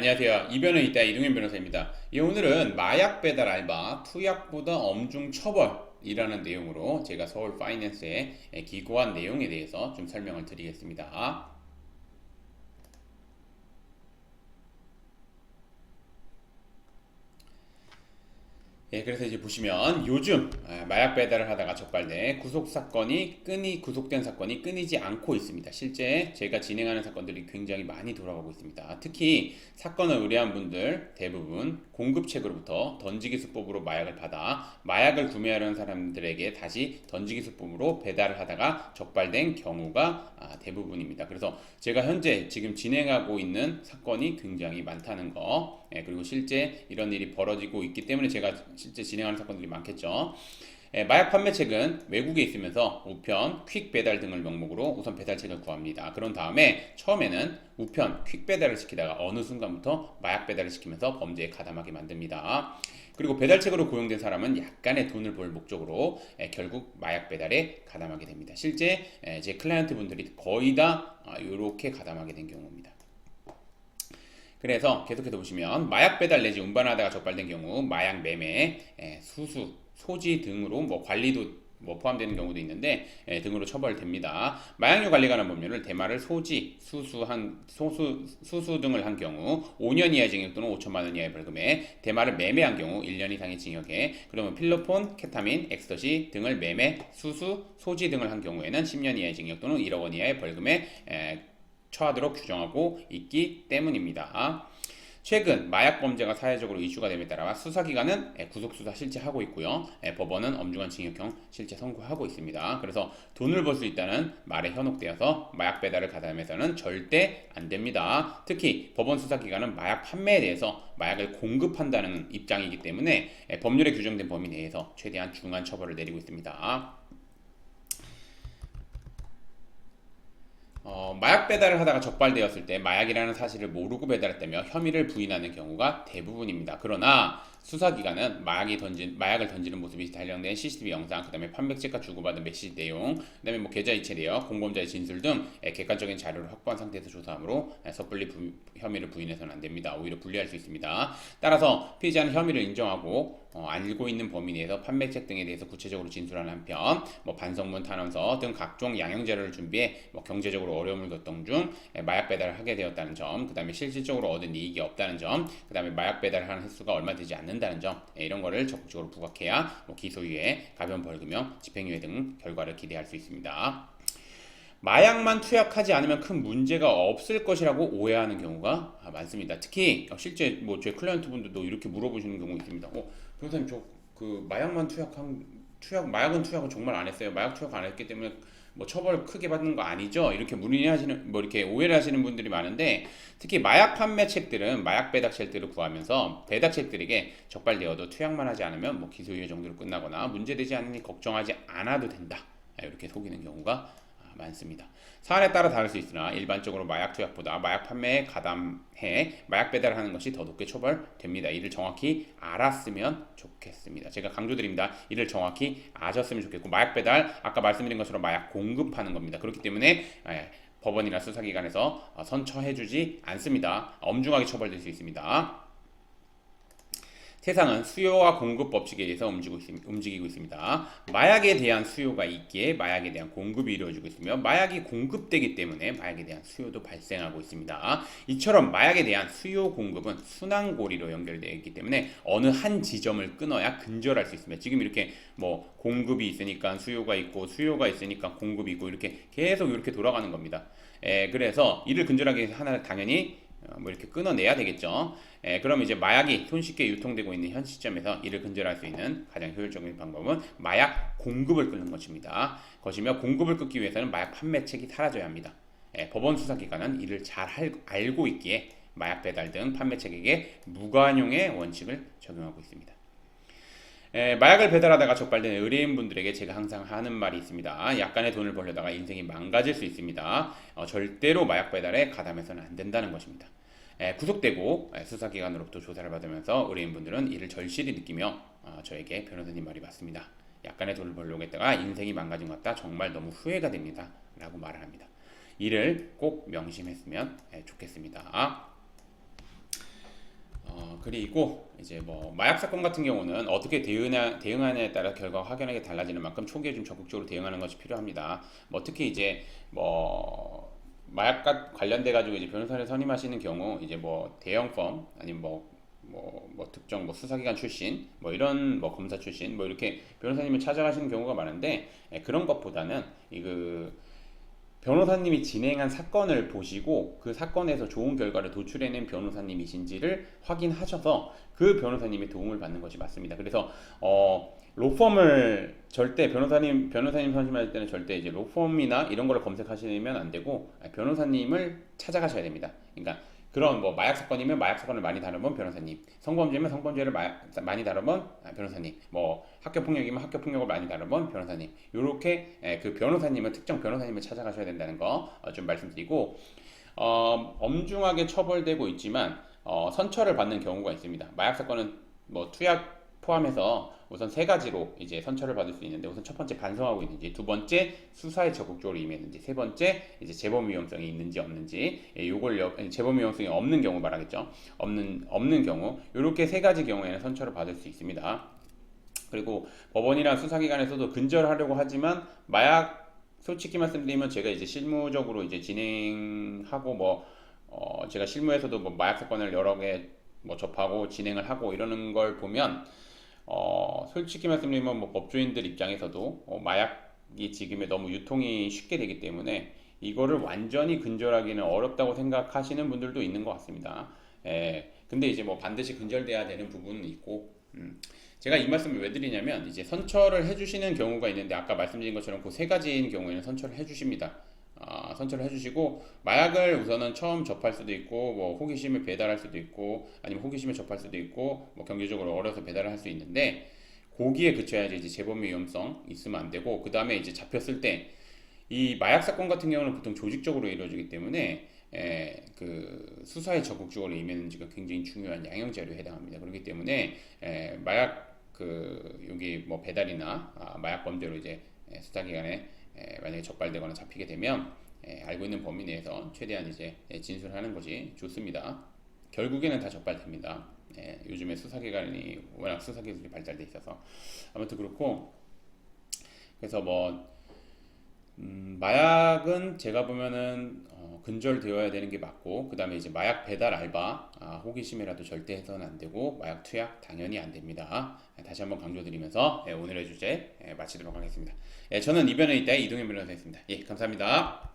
안녕하세요. 이변은 있다 이동현 변호사입니다. 오늘은 마약 배달 알바, 투약보다 엄중 처벌이라는 내용으로 제가 서울 파이낸스에 기고한 내용에 대해서 좀 설명을 드리겠습니다. 그래서 이제 보시면 요즘 마약 배달을 하다가 적발된 구속된 사건이 끊이지 않고 있습니다. 실제 제가 진행하는 사건들이 굉장히 많이 돌아가고 있습니다. 특히 사건을 의뢰한 분들 대부분 공급책으로부터 던지기 수법으로 마약을 받아 마약을 구매하려는 사람들에게 다시 던지기 수법으로 배달을 하다가 적발된 경우가 대부분입니다. 그래서 제가 현재 지금 진행하고 있는 사건이 굉장히 많다는 거, 그리고 실제 이런 일이 벌어지고 있기 때문에 제가 실제 진행하는 사건들이 많겠죠. 마약 판매책은 외국에 있으면서 우편, 퀵 배달 등을 명목으로 우선 배달책을 구합니다. 그런 다음에 처음에는 우편, 퀵 배달을 시키다가 어느 순간부터 마약 배달을 시키면서 범죄에 가담하게 만듭니다. 그리고 배달책으로 고용된 사람은 약간의 돈을 벌 목적으로 결국 마약 배달에 가담하게 됩니다. 실제 제 클라이언트 분들이 거의 다 이렇게 가담하게 된 경우입니다. 그래서 계속해서 보시면 마약 배달 내지 운반하다가 적발된 경우 마약 매매, 수수, 소지 등으로 관리도 포함되는 경우도 있는데 등으로 처벌됩니다. 마약류 관리 관한 법률은 대마를 소지, 수수 등을 한 경우 5년 이하의 징역 또는 5천만 원 이하의 벌금에, 대마를 매매한 경우 1년 이상의 징역에, 그러면 필로폰, 케타민, 엑스터시 등을 매매, 수수, 소지 등을 한 경우에는 10년 이하의 징역 또는 1억 원 이하의 벌금에 처하도록 규정하고 있기 때문입니다. 최근 마약 범죄가 사회적으로 이슈가 됨에 따라 수사기관은 구속수사 실제 하고 있고요. 법원은 엄중한 징역형 실제 선고하고 있습니다. 그래서 돈을 벌 수 있다는 말에 현혹되어서 마약 배달을 가담해서는 절대 안 됩니다. 특히 법원 수사기관은 마약 판매에 대해서 마약을 공급한다는 입장이기 때문에 법률에 규정된 범위 내에서 최대한 중한 처벌을 내리고 있습니다. 마약 배달을 하다가 적발되었을 때 마약이라는 사실을 모르고 배달했다며 혐의를 부인하는 경우가 대부분입니다. 그러나 수사기관은 마약을 던지는 모습이 단련된 CCTV 영상, 그 다음에 판매책과 주고받은 메시지 내용, 그 다음에 계좌 이체 내역, 공범자의 진술 등 객관적인 자료를 확보한 상태에서 조사하므로 섣불리 혐의를 부인해서는 안 됩니다. 오히려 불리할 수 있습니다. 따라서 피해자는 혐의를 인정하고 알고 있는 범위 내에서 판매책 등에 대해서 구체적으로 진술하는 한편 반성문, 탄원서 등 각종 양형 자료를 준비해 경제적으로 어려움을 겪던 중 마약 배달을 하게 되었다는 점, 그 다음에 실질적으로 얻은 이익이 없다는 점, 그 다음에 마약 배달을 하는 횟수가 얼마 되지 않는다는 점, 이런 거를 적극적으로 부각해야 기소유예, 가벼운 벌금형, 집행유예 등 결과를 기대할 수 있습니다. 마약만 투약하지 않으면 큰 문제가 없을 것이라고 오해하는 경우가 많습니다. 특히 실제 제 클라이언트 분들도 이렇게 물어보시는 경우 있습니다. 변호사님, 저 그 마약은 투약을 정말 안 했어요. 마약 투약 안 했기 때문에 처벌 크게 받는 거 아니죠? 이렇게 문의하시는 이렇게 오해를 하시는 분들이 많은데, 특히 마약 판매책들은 마약 배달책들을 구하면서 배달책들에게 적발되어도 투약만 하지 않으면 기소유예 정도로 끝나거나 문제되지 않으니 걱정하지 않아도 된다, 이렇게 속이는 경우가 많습니다. 사안에 따라 다를 수 있으나 일반적으로 마약 투약보다 마약 판매에 가담해 마약 배달을 하는 것이 더 높게 처벌됩니다. 이를 정확히 알았으면 좋겠습니다. 제가 강조드립니다. 이를 정확히 아셨으면 좋겠고, 마약 배달, 아까 말씀드린 것처럼 마약 공급하는 겁니다. 그렇기 때문에 법원이나 수사기관에서 선처해주지 않습니다. 엄중하게 처벌될 수 있습니다. 세상은 수요와 공급 법칙에 의해서 움직이고 있습니다. 마약에 대한 수요가 있기에 마약에 대한 공급이 이루어지고 있으며, 마약이 공급되기 때문에 마약에 대한 수요도 발생하고 있습니다. 이처럼 마약에 대한 수요 공급은 순환고리로 연결되어 있기 때문에 어느 한 지점을 끊어야 근절할 수 있습니다. 지금 이렇게 공급이 있으니까 수요가 있고, 수요가 있으니까 공급이 있고, 이렇게 계속 이렇게 돌아가는 겁니다. 그래서 이를 근절하기 위해서 하나를 당연히 이렇게 끊어내야 되겠죠. 그럼 이제 마약이 손쉽게 유통되고 있는 현 시점에서 이를 근절할 수 있는 가장 효율적인 방법은 마약 공급을 끊는 것입니다. 것이며, 공급을 끊기 위해서는 마약 판매책이 사라져야 합니다. 법원 수사기관은 이를 잘 알고 있기에 마약 배달 등 판매책에게 무관용의 원칙을 적용하고 있습니다. 마약을 배달하다가 적발된 의뢰인분들에게 제가 항상 하는 말이 있습니다. 약간의 돈을 벌려다가 인생이 망가질 수 있습니다. 절대로 마약 배달에 가담해서는 안 된다는 것입니다. 구속되고 수사기관으로부터 조사를 받으면서 의뢰인분들은 이를 절실히 느끼며 저에게 변호사님 말이 맞습니다. 약간의 돈을 벌려고 했다가 인생이 망가진 것 같다. 정말 너무 후회가 됩니다. 라고 말을 합니다. 이를 꼭 명심했으면 좋겠습니다. 그리고 이제 뭐 마약 사건 같은 경우는 어떻게 대응하냐에 따라 결과가 확연하게 달라지는 만큼 초기에 좀 적극적으로 대응하는 것이 필요합니다. 뭐 특히 이제 뭐 마약과 관련돼 가지고 이제 변호사를 선임하시는 경우 이제 뭐 대형 펌 아니면 뭐 특정 뭐 수사기관 출신 뭐 이런 뭐 검사 출신 뭐 이렇게 변호사님을 찾아가시는 경우가 많은데 그런 것보다는 이그 변호사님이 진행한 사건을 보시고 그 사건에서 좋은 결과를 도출해낸 변호사님이신지를 확인하셔서 그 변호사님의 도움을 받는 것이 맞습니다. 그래서 로펌을 절대 변호사님 선임할 때는 절대 이제 로펌이나 이런 거를 검색하시면 안 되고 변호사님을 찾아가셔야 됩니다. 그러니까 그런 뭐 마약 사건이면 마약 사건을 많이 다루면 변호사님, 성범죄면 성범죄를 많이 다루면 변호사님, 뭐 학교 폭력이면 학교 폭력을 많이 다루면 변호사님. 요렇게 그 변호사님은 특정 변호사님을 찾아가셔야 된다는 거 좀 말씀드리고 엄중하게 처벌되고 있지만 선처를 받는 경우가 있습니다. 마약 사건은 뭐 투약 포함해서 우선 세 가지로 이제 선처를 받을 수 있는데 우선 첫 번째 반성하고 있는지, 두 번째 수사에 적극적으로 임했는지, 세 번째 이제 재범 위험성이 있는지 없는지, 요걸 재범 위험성이 없는 경우 말하겠죠. 없는 경우 요렇게 세 가지 경우에는 선처를 받을 수 있습니다. 그리고 법원이나 수사기관에서도 근절하려고 하지만 마약 솔직히 말씀드리면 제가 이제 실무적으로 이제 진행하고 제가 실무에서도 뭐 마약 사건을 여러 개 뭐 접하고 진행을 하고 이러는 걸 보면 솔직히 말씀드리면 뭐 법조인들 입장에서도 마약이 지금에 너무 유통이 쉽게 되기 때문에 이거를 완전히 근절하기는 어렵다고 생각하시는 분들도 있는 것 같습니다. 근데 이제 뭐 반드시 근절돼야 되는 부분은 있고, 제가 이 말씀을 왜 드리냐면 이제 선처를 해주시는 경우가 있는데 아까 말씀드린 것처럼 그 세 가지인 경우에는 선처를 해주십니다. 선처를 해주시고 마약을 우선은 처음 접할 수도 있고 뭐 호기심에 배달할 수도 있고 아니면 호기심에 접할 수도 있고 뭐 경제적으로 어려서 배달을 할 수 있는데 거기에 그쳐야지 이제 재범 위험성 있으면 안 되고 그 다음에 이제 잡혔을 때 이 마약 사건 같은 경우는 보통 조직적으로 이루어지기 때문에 그 수사에 적극적으로 임했는지가 굉장히 중요한 양형 자료에 해당합니다. 그렇기 때문에 마약 그 여기 뭐 배달이나 마약 범죄로 이제 수사기관에 만약에 적발되거나 잡히게 되면 알고 있는 범위 내에서 최대한 이제 진술하는 것이 좋습니다. 결국에는 다 적발됩니다. 요즘에 수사기관이 워낙 수사기술이 발달돼 있어서 아무튼 그렇고 그래서 뭐 마약은 제가 보면은 근절되어야 되는 게 맞고 그 다음에 이제 마약 배달 알바 호기심이라도 절대 해서는 안 되고 마약 투약 당연히 안 됩니다. 다시 한번 강조드리면서 오늘의 주제 마치도록 하겠습니다. 저는 이변에 있다의 이동현 변호사였습니다. 감사합니다.